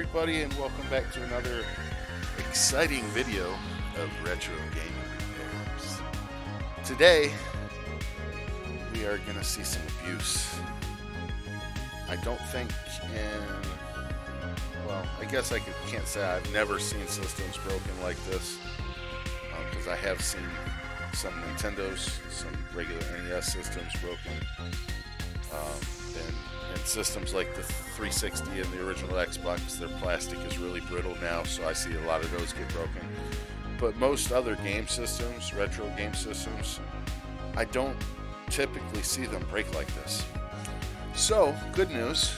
everybody, and welcome back to another exciting video of Retro Gaming Repairs. Today, we are going to see some abuse. I don't think well, I guess I can't say I've never seen systems broken like this, because I have seen some Nintendos, some regular NES systems broken, and systems like the 360 and the original Xbox, their plastic is really brittle now, so I see a lot of those get broken. But most other game systems, retro game systems, I don't typically see them break like this. So, good news.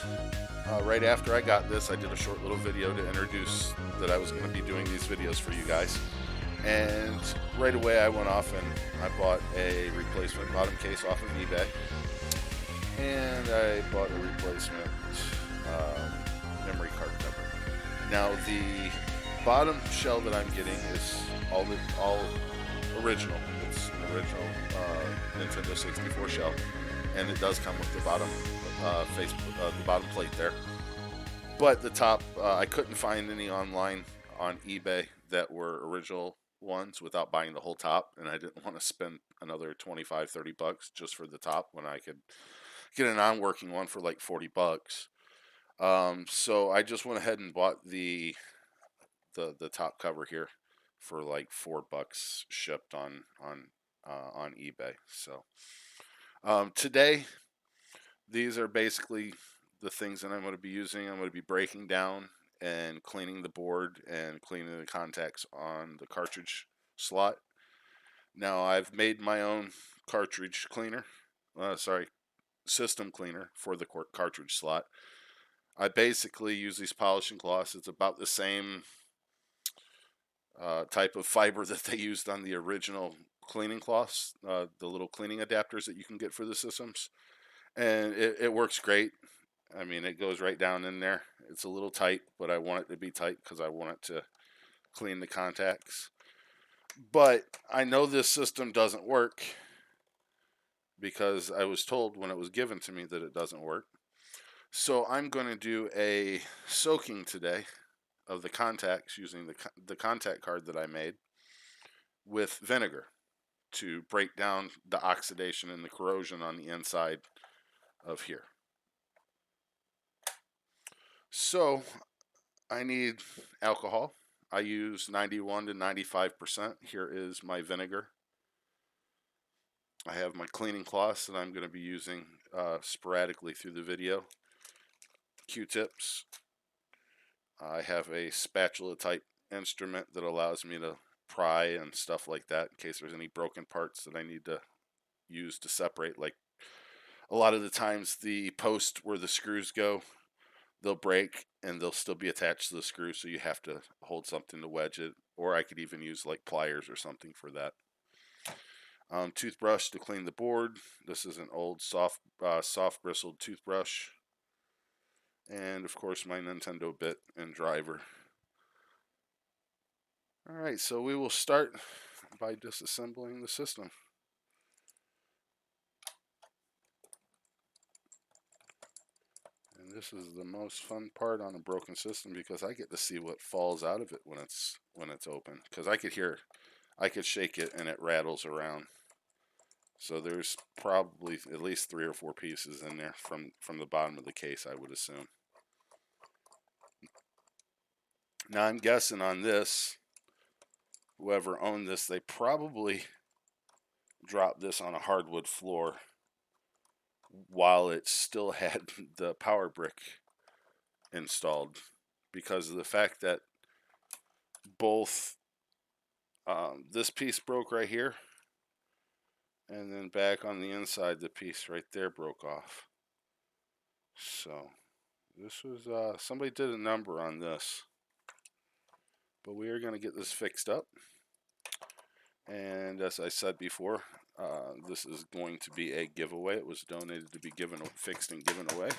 Right after I got this, I did a short little video to introduce that I was going to be doing these videos for you guys. And right away I went off and I bought a replacement bottom case off of eBay. And I bought a replacement memory card cover. Now the bottom shell that I'm getting is all original. It's an original Nintendo 64 shell, and it does come with the bottom the bottom plate there. But the top, I couldn't find any online on eBay that were original ones without buying the whole top, and I didn't want to spend another $25-30 just for the top when I could get a non-working one for like $40. So I just went ahead and bought the top cover here for like $4 shipped on eBay. So today, these are basically the things that I'm going to be using. I'm going to be breaking down and cleaning the board and cleaning the contacts on the cartridge slot. Now I've made my own cartridge cleaner. System cleaner for the cartridge slot. I basically use these polishing cloths. It's about the same type of fiber that they used on the original cleaning cloths, the little cleaning adapters that you can get for the systems, and it works great. I mean, it goes right down in there. It's a little tight, but I want it to be tight because I want it to clean the contacts. But I know this system doesn't work because I was told when it was given to me that it doesn't work. So I'm going to do a soaking today of the contacts using the contact card that I made with vinegar to break down the oxidation and the corrosion on the inside of here. So I need alcohol. I use 91 to 95%. Here is my vinegar. I have my cleaning cloths that I'm going to be using sporadically through the video. Q-tips. I have a spatula type instrument that allows me to pry and stuff like that in case there's any broken parts that I need to use to separate. Like a lot of the times the post where the screws go, they'll break and they'll still be attached to the screw, so you have to hold something to wedge it, or I could even use like pliers or something for that. Toothbrush to clean the board. This is an old soft bristled toothbrush. And of course my Nintendo bit and driver. Alright, so we will start by disassembling the system. And this is the most fun part on a broken system because I get to see what falls out of it when it's open. Because I could shake it and it rattles around. So there's probably at least 3 or 4 pieces in there from the bottom of the case, I would assume. Now I'm guessing on this, whoever owned this, they probably dropped this on a hardwood floor while it still had the power brick installed, because of the fact that both this piece broke right here, and then back on the inside the piece right there broke off. So this was somebody did a number on this, but we are going to get this fixed up. And as I said before, this is going to be a giveaway. It was donated to be fixed and given away.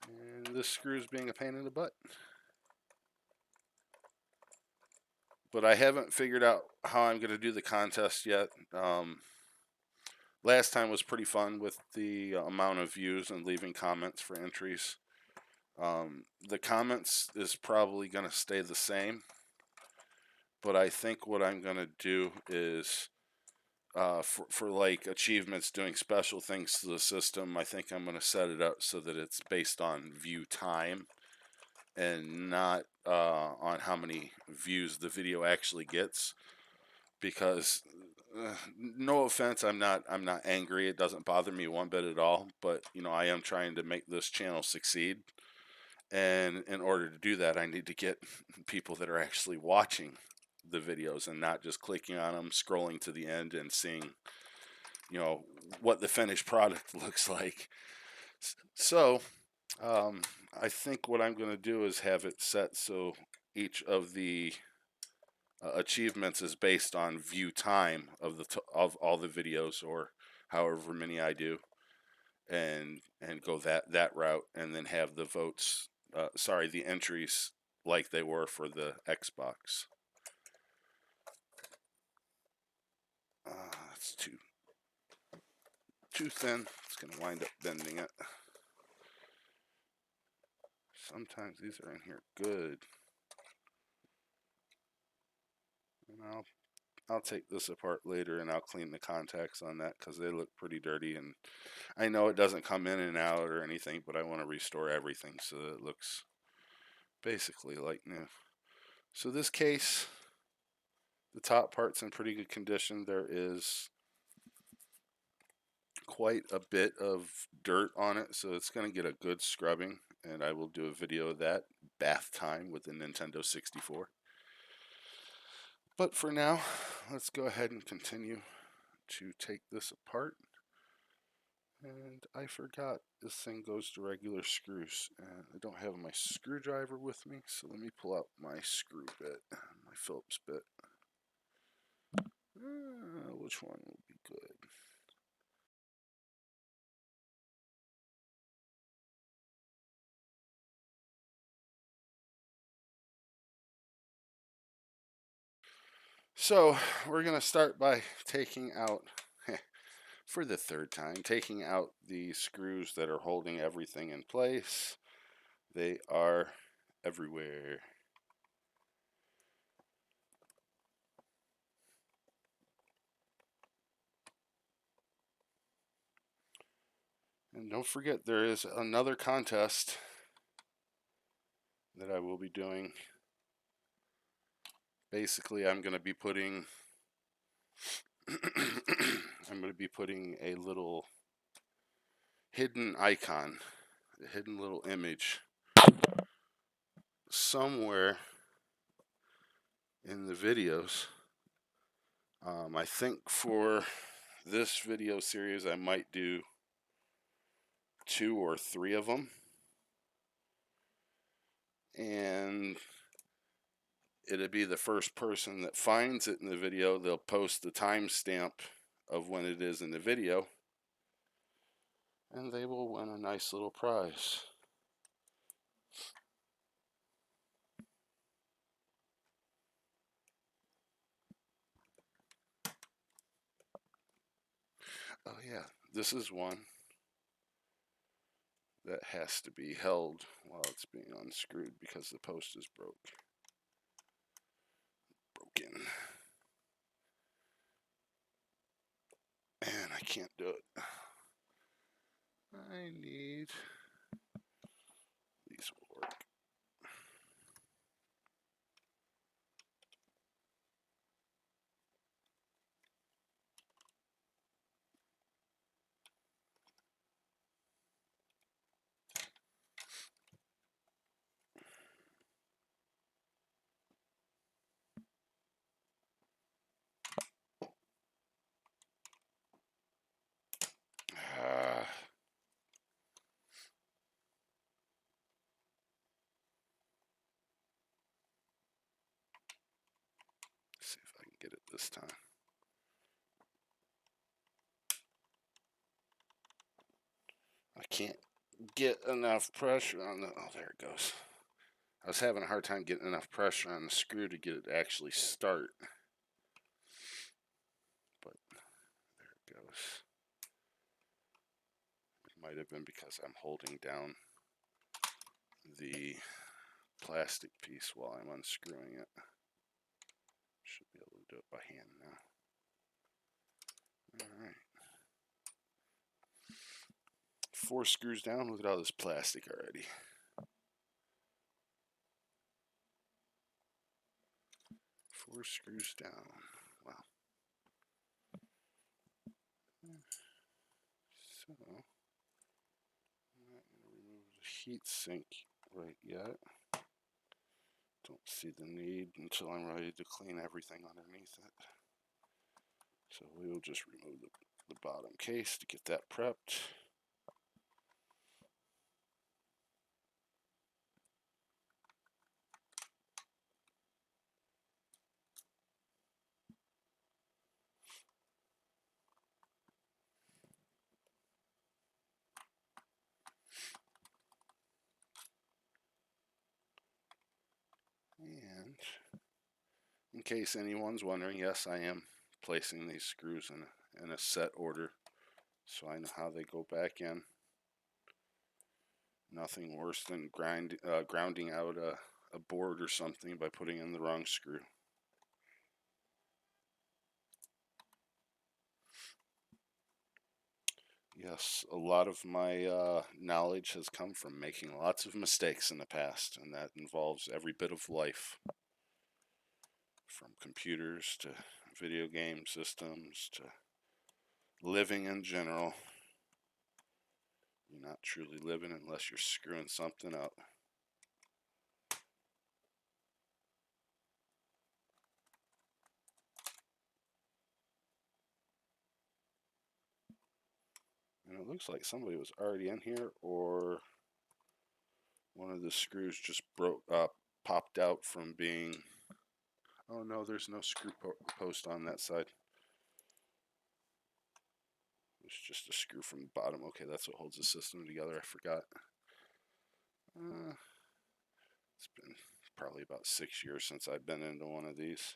And this screw is being a pain in the butt. But I haven't figured out how I'm going to do the contest yet. Last time was pretty fun with the amount of views and leaving comments for entries. The comments is probably going to stay the same, but I think what I'm going to do is for like achievements doing special things to the system, I think I'm going to set it up so that it's based on view time and not on how many views the video actually gets. Because no offense, I'm not angry. It doesn't bother me one bit at all. But you know, I am trying to make this channel succeed, and in order to do that, I need to get people that are actually watching the videos and not just clicking on them, scrolling to the end, and seeing, you know, what the finished product looks like. So, um, I think what I'm going to do is have it set so each of the achievements is based on view time of of all the videos, or however many I do, and go that route, and then have the votes, sorry, the entries like they were for the Xbox. It's too thin. It's gonna wind up bending it. Sometimes these are in here good. And I'll take this apart later and I'll clean the contacts on that because they look pretty dirty, and I know it doesn't come in and out or anything, but I want to restore everything so that it looks basically like new. So this case, the top part's in pretty good condition. There is quite a bit of dirt on it, so it's going to get a good scrubbing, and I will do a video of that, bath time with the Nintendo 64. But for now, let's go ahead and continue to take this apart. And I forgot this thing goes to regular screws, and I don't have my screwdriver with me, so let me pull out my screw bit, my Phillips bit. Which one will be good? So we're going to start by taking out, for the third time, taking out the screws that are holding everything in place. They are everywhere. And don't forget, there is another contest that I will be doing. Basically, I'm going to be putting a little hidden icon, a hidden little image somewhere in the videos. I think for this video series, I might do 2 or 3 of them, and it'll be the first person that finds it in the video. They'll post the timestamp of when it is in the video, and they will win a nice little prize. Oh yeah, this is one that has to be held while it's being unscrewed because the post is broken. And I can't do it. I need, these will work. See if I can get it this time. I can't get enough pressure on the, oh, there it goes. I was having a hard time getting enough pressure on the screw to get it to actually start. But there it goes. It might have been because I'm holding down the plastic piece while I'm unscrewing it. Should be able to do it by hand now. Alright. 4 screws down. Look at all this plastic already. 4 screws down. Wow. So, I'm not going to remove the heat sink right yet. Don't see the need until I'm ready to clean everything underneath it. So we'll just remove the bottom case to get that prepped. And in case anyone's wondering, yes, I am placing these screws in a set order, so I know how they go back in. Nothing worse than grounding out a board or something by putting in the wrong screw. Yes, a lot of my knowledge has come from making lots of mistakes in the past, and that involves every bit of life, from computers to video game systems to living in general. You're not truly living unless you're screwing something up. And it looks like somebody was already in here, or one of the screws just popped out from being... Oh no, there's no screw post on that side. It's just a screw from the bottom. Okay, that's what holds the system together. I forgot. It's been probably about 6 years since I've been into one of these.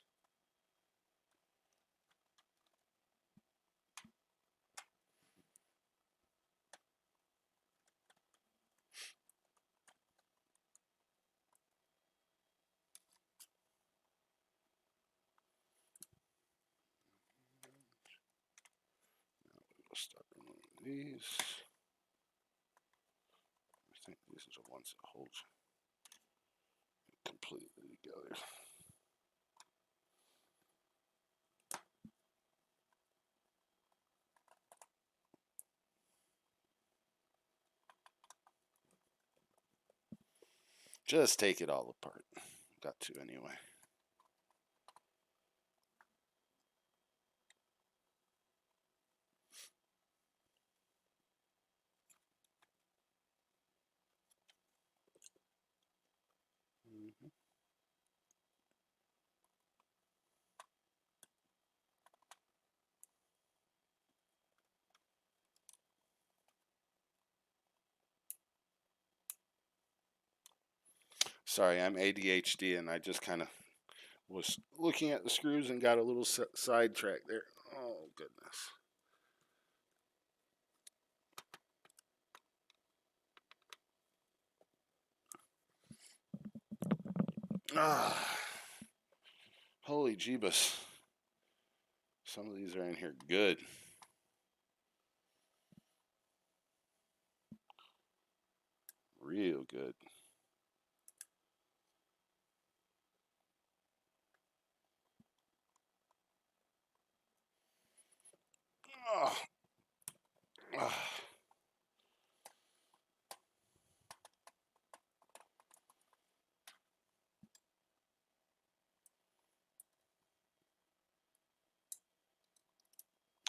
Start removing these. I think these are the ones that hold it completely together. Just take it all apart. Got to anyway. Sorry, I'm ADHD and I just kind of was looking at the screws and got a little sidetracked there. Oh, goodness. Ah, holy jeebus. Some of these are in here good. Real good. Oh. Ah.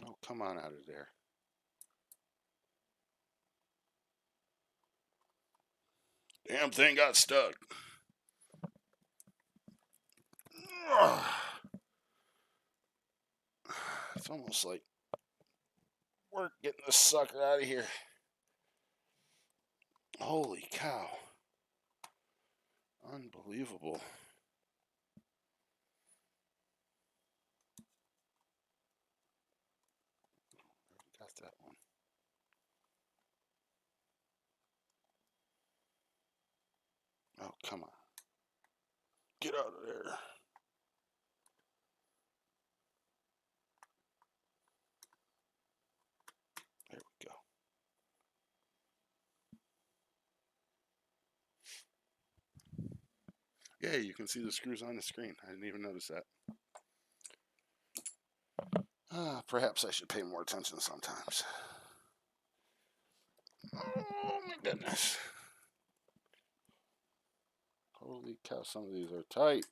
Oh, come on out of there. Damn thing got stuck. It's almost like work getting this sucker out of here. Holy cow. Unbelievable. Already got that one. come on. Get out of there. There we go. Yeah, you can see the screws on the screen. I didn't even notice that. Perhaps I should pay more attention sometimes. Oh my goodness. Holy cow, some of these are tight.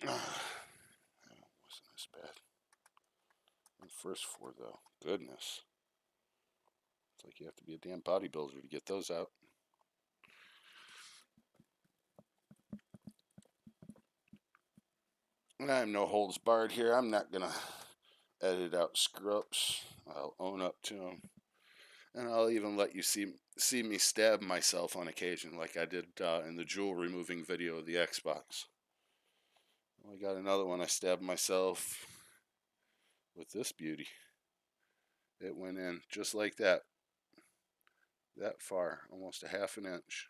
That wasn't as bad. The first four, though. Goodness. It's like you have to be a damn bodybuilder to get those out. I'm no holds barred here. I'm not going to edit out screw-ups. I'll own up to them. And I'll even let you see me stab myself on occasion, like I did in the jewel removing video of the Xbox. I got another one. I stabbed myself with this beauty. It went in just like that. That far, almost a half an inch.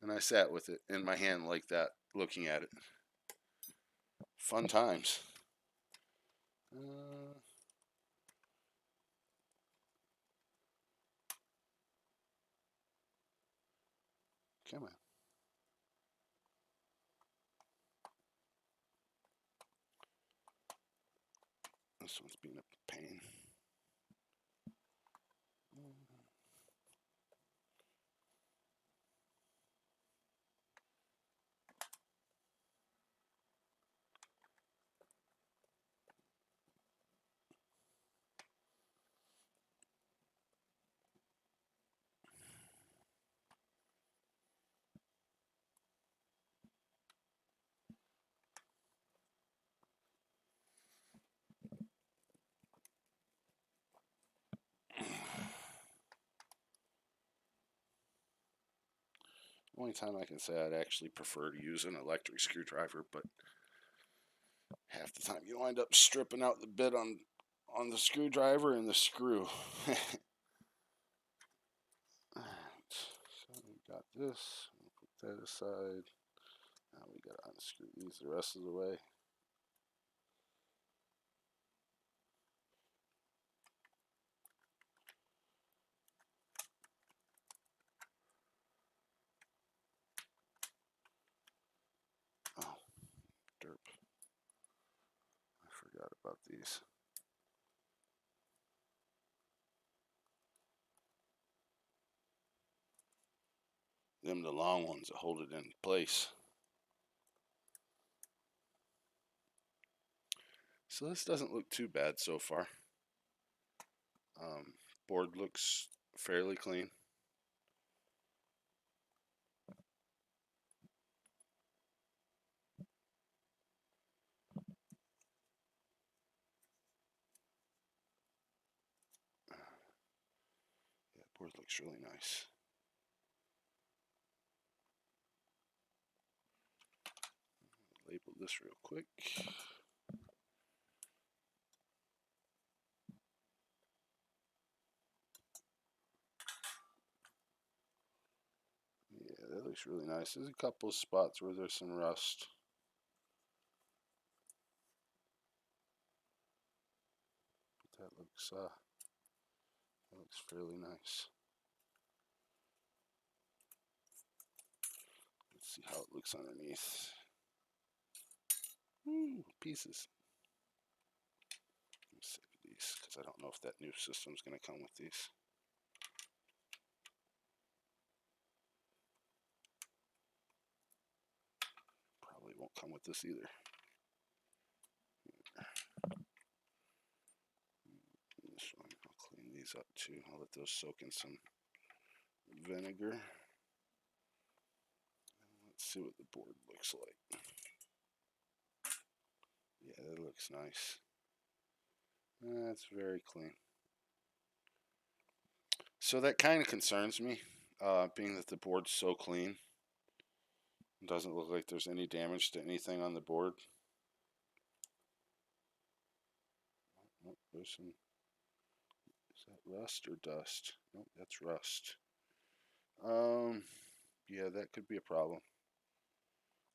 And I sat with it in my hand like that, looking at it. Fun times. Come on. This one's being a pain. Only time I can say I'd actually prefer to use an electric screwdriver, but half the time you wind up stripping out the bit on the screwdriver and the screw. Alright, so we got this. We'll put that aside. Now we gotta unscrew these the rest of the way. Oh, derp. I forgot about these. Them the long ones that hold it in place. So this doesn't look too bad so far. Board looks fairly clean. Yeah, board looks really nice. Label this real quick. Yeah, that looks really nice. There's a couple of spots where there's some rust. But that looks fairly nice. Let's see how it looks underneath. Ooh, pieces. I'm sick of these because I don't know if that new system's going to come with these. Probably won't come with this either. This one, I'll clean these up too. I'll let those soak in some vinegar. Let's see what the board looks like. Yeah, that looks nice. That's very clean. So that kind of concerns me, being that the board's so clean. It doesn't look like there's any damage to anything on the board. Oh, there's some. Is that rust or dust? Nope, that's rust. Yeah, that could be a problem.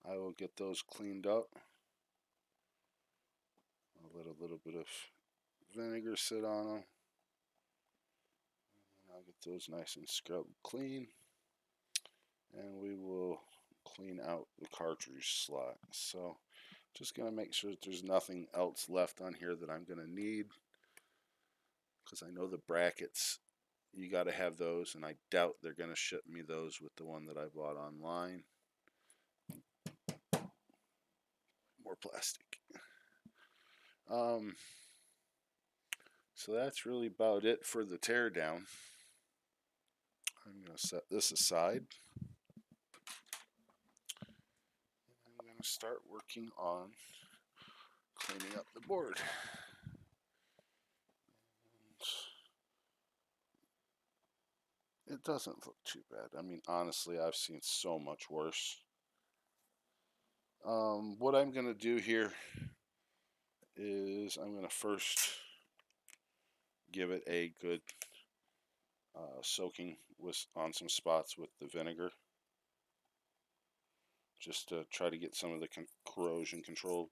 I will get those cleaned up. I'll let a little bit of vinegar sit on them. And I'll get those nice and scrubbed clean. And we will clean out the cartridge slot. So just going to make sure that there's nothing else left on here that I'm going to need, because I know the brackets, you got to have those, and I doubt they're going to ship me those with the one that I bought online. More plastic. So that's really about it for the teardown. I'm going to set this aside. I'm going to start working on cleaning up the board. It doesn't look too bad. I mean, honestly, I've seen so much worse. What I'm going to do here is I'm going to first give it a good soaking on some spots with the vinegar, just to try to get some of the corrosion controlled.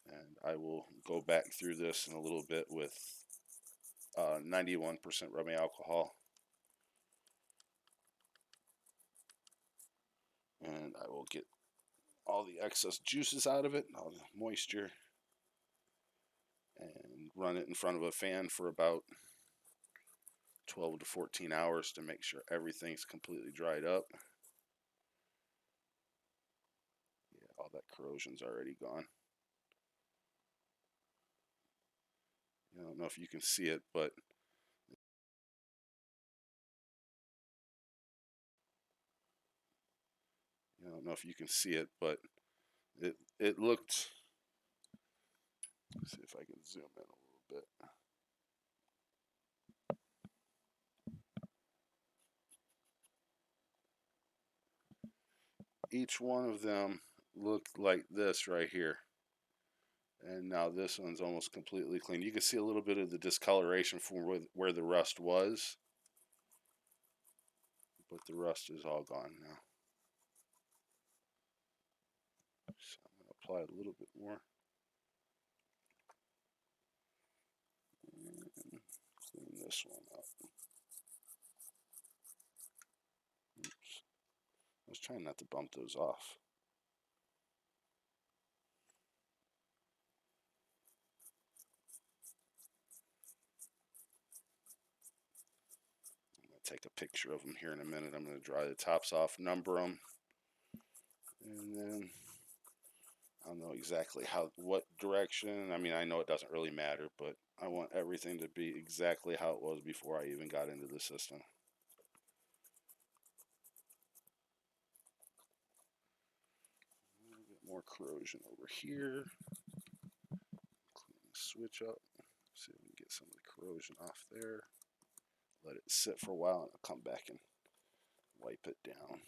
And I will go back through this in a little bit with 91% rubbing alcohol. And I will get all the excess juices out of it, all the moisture, and run it in front of a fan for about 12 to 14 hours to make sure everything's completely dried up. Yeah, all that corrosion's already gone. I don't know if you can see it, but it looked. Let's see if I can zoom in a little bit. Each one of them looked like this right here. And now this one's almost completely clean. You can see a little bit of the discoloration from where the rust was, but the rust is all gone now. So I'm going to apply a little bit more. And clean this one up. Oops. I was trying not to bump those off. I'm going to take a picture of them here in a minute. I'm going to dry the tops off, number them, and then I'll know exactly what direction. I mean, I know it doesn't really matter, but I want everything to be exactly how it was before I even got into the system. A little bit more corrosion over here. Clean the switch up. See if we can get some of the corrosion off there. Let it sit for a while, and I'll come back and wipe it down.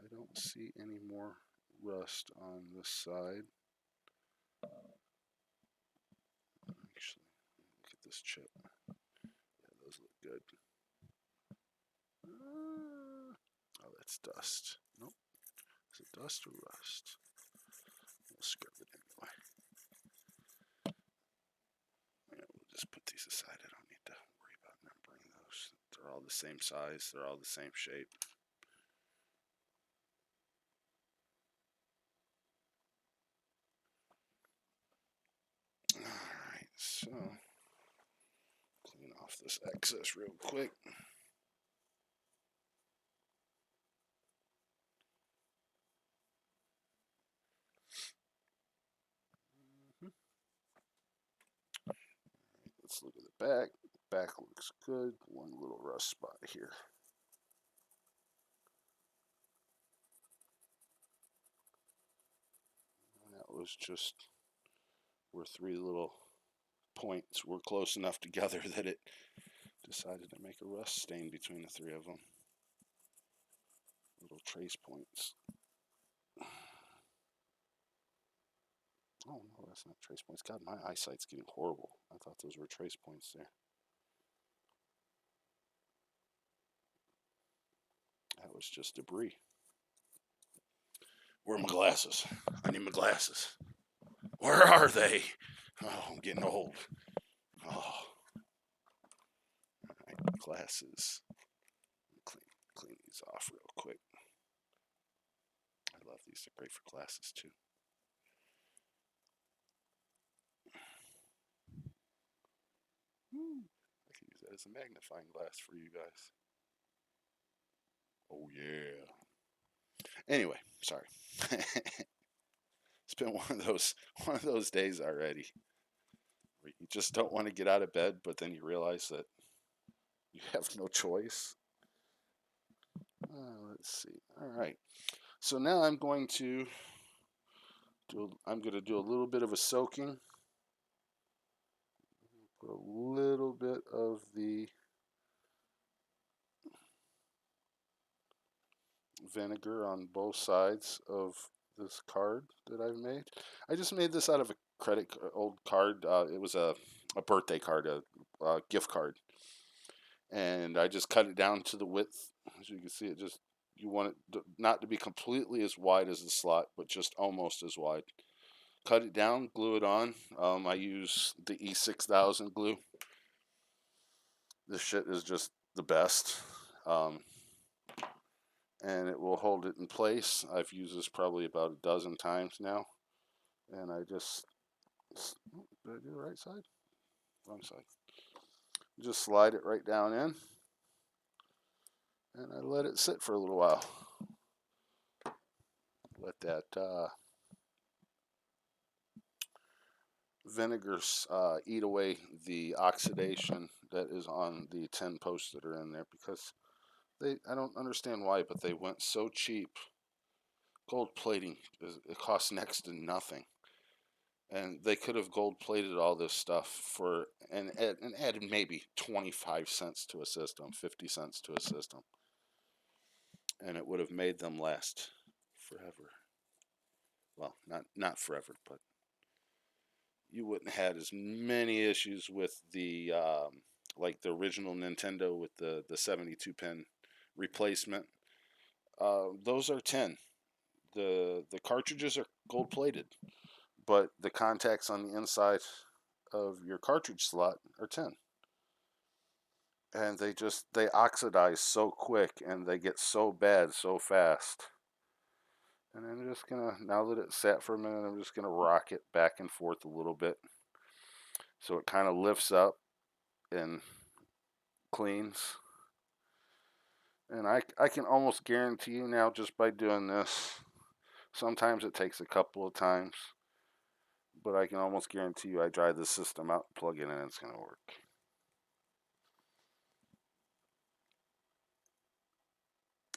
I don't see any more rust on this side. Actually, look at this chip. Yeah, those look good. Oh, that's dust. Nope. Is it dust or rust? We'll scrub it anyway. Yeah, we'll just put these aside. I don't need to worry about numbering those. They're all the same size. They're all the same shape. Alright, so clean off this excess real quick. Let's look at the back. The back looks good. One little rust spot here. And that was just where three little points were close enough together that it decided to make a rust stain between the three of them. Little trace points. Oh no, that's not trace points. God, my eyesight's getting horrible. I thought those were trace points there. That was just debris. Where are my glasses? I need my glasses. Where are they? Oh, I'm getting old. Oh, right, glasses. Clean these off real quick. I love these. They're great for glasses too. I can use that as a magnifying glass for you guys. Oh yeah. Anyway, sorry. It's been one of those days already where you just don't want to get out of bed, but then you realize that you have no choice. Let's see. All right. So now I'm going to do a little bit of a soaking. Put a little bit of the vinegar on both sides of this card that I've made. I just made this out of a old card. It was a birthday card, a gift card, and I just cut it down to the width. As you can see, you want it not to be completely as wide as the slot, but just almost as wide. Cut it down, glue it on. I use the E6000 glue. This shit is just the best. And it will hold it in place. I've used this probably about a dozen times now. And I just, did I do the right side? Wrong side. Just slide it right down in. And I let it sit for a little while. Let that vinegar eat away the oxidation that is on the 10 posts that are in there, because I don't understand why, but they went so cheap. Gold plating, it costs next to nothing. And they could have gold plated all this stuff for and added maybe 25 cents to a system, 50 cents to a system. And it would have made them last forever. Well, not forever, but you wouldn't have had as many issues with the like the original Nintendo with the 72 pin replacement. Those are 10. The cartridges are gold plated, but the contacts on the inside of your cartridge slot are 10. And they oxidize so quick and they get so bad so fast. And I'm just gonna, now that it's sat for a minute, I'm just gonna rock it back and forth a little bit so it kind of lifts up and cleans. And I can almost guarantee you now, just by doing this, sometimes it takes a couple of times, but I can almost guarantee you I dry the system out, plug it in, and it's gonna work.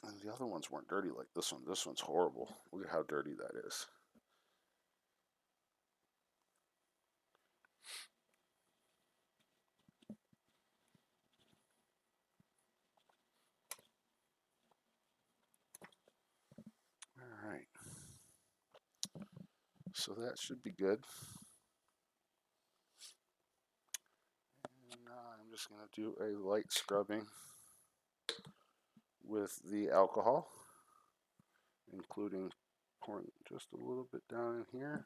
And the other ones weren't dirty like this one. This one's horrible. Look at how dirty that is. All right. So that should be good. And now I'm just going to do a light scrubbing with the alcohol, including pouring just a little bit down in here.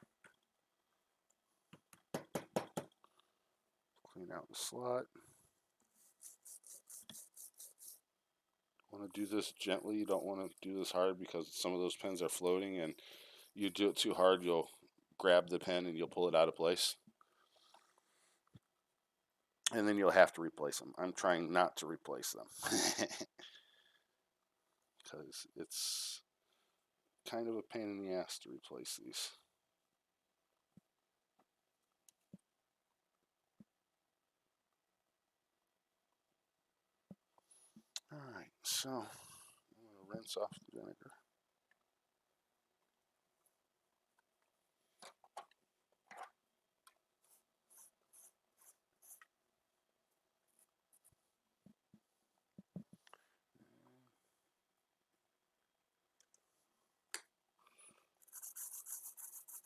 Clean out the slot. Want to do this gently. You don't want to do this hard because some of those pins are floating, and you do it too hard, you'll grab the pin and you'll pull it out of place. And then you'll have to replace them. I'm trying not to replace them because it's kind of a pain in the ass to replace these. All right, so I'm going to rinse off the vinegar.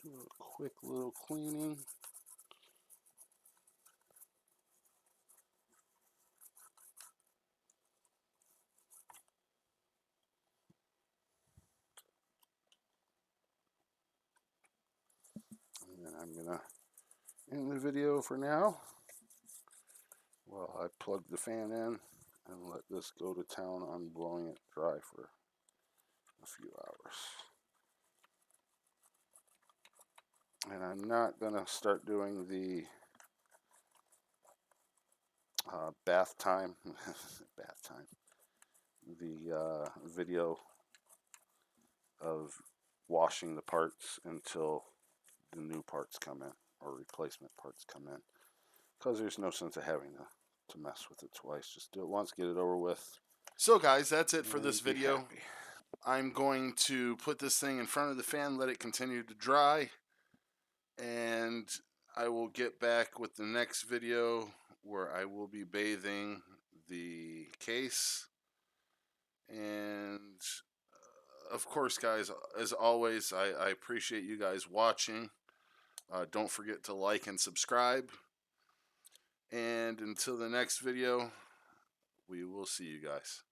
Do a quick little cleaning. And then I'm gonna end the video for now while I plug the fan in and let this go to town on blowing it dry for a few hours. And I'm not gonna start doing the bath time, the video of washing the parts until the new parts come in or replacement parts come in, because there's no sense of having to mess with it twice. Just do it once, get it over with. So guys, that's it for this video. Happy. I'm going to put this thing in front of the fan, let it continue to dry, and I will get back with the next video where I will be bathing the case. And of course, guys, as always, I appreciate you guys watching. Don't forget to like and subscribe. And until the next video, we will see you guys.